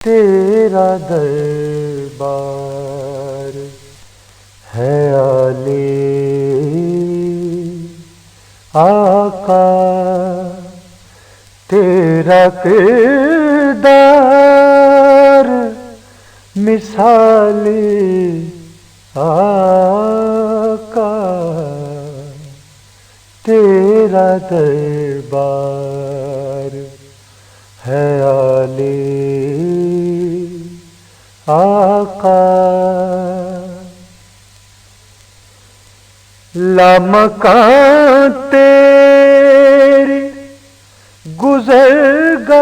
تیرا دربار ہے عالی آقا، تیرا کردار مثالی آقا، تیرا دربار ہے عالی آقا، لامکان تیری گزرگاہ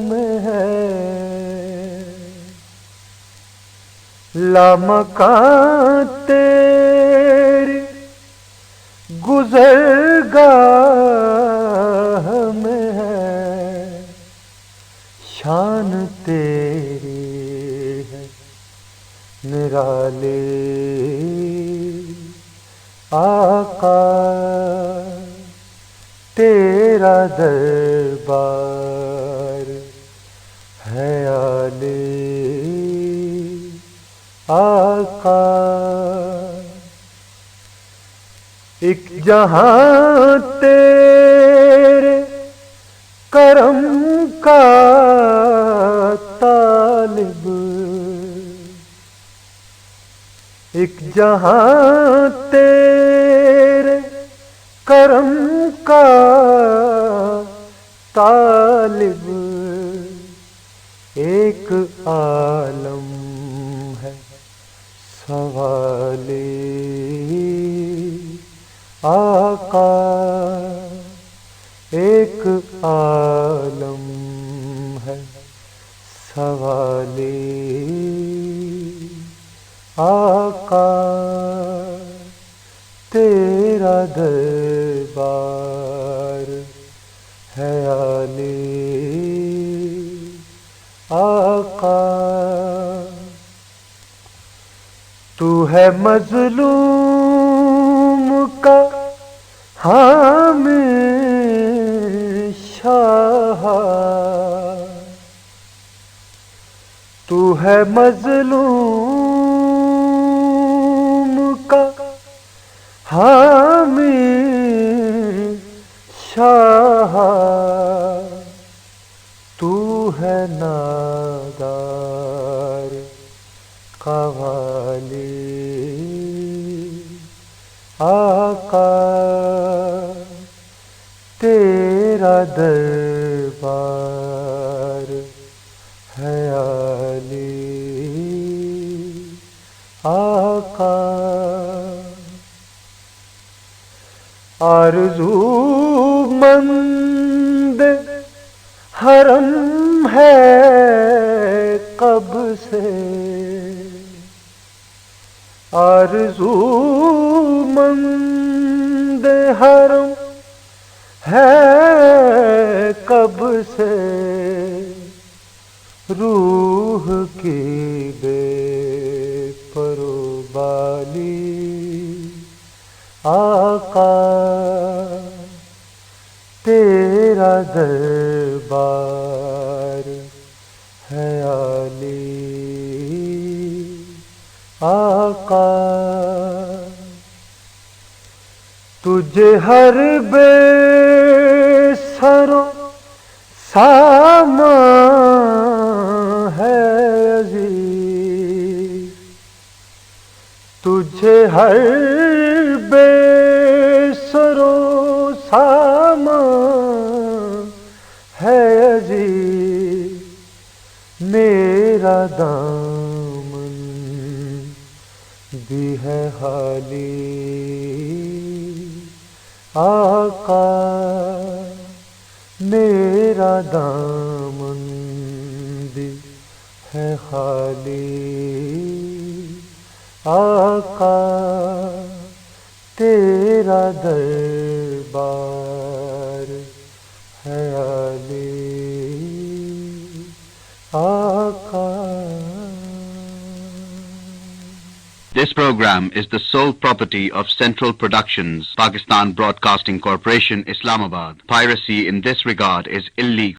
میں ہے، لامکان تیری گزرگاہ میں ہے، شان تیری ہے نرالی آقا، تیرا دربار ہے عالی آقا، ایک جہاں تیرے کرم کا طالب، ایک جہاں تیرے کرم کا طالب، ایک عالم ہے سوالی آقا، ایک عالم ہے سوالی آقا، تیرا دربار ہے عالی آقا، تو ہے مظلوم کا حامی شاہ، تو ہے مظلوم کا حامی شاہ، تو ہے نادار قوالی آقا، تیرا دربار ہے عالی آقا، آرزو مند حرم ہے کب سے، آرزو مند حرم ہے کب سے، روح کی بے پروبالی آقا، تیرا دربار ہے عالی آقا، تجھے ہر بے سرو سامان ہے عزیز، تجھے ہر بے سرو سامان ہے عزیز، میرا دامن بھی ہے خالی آقا، میرا دامن بھی ہے خالی آقا، تیرا دربار ہے عالی آقا۔ This program is the sole property of Central Productions, Pakistan Broadcasting Corporation, Islamabad. Piracy in this regard is illegal.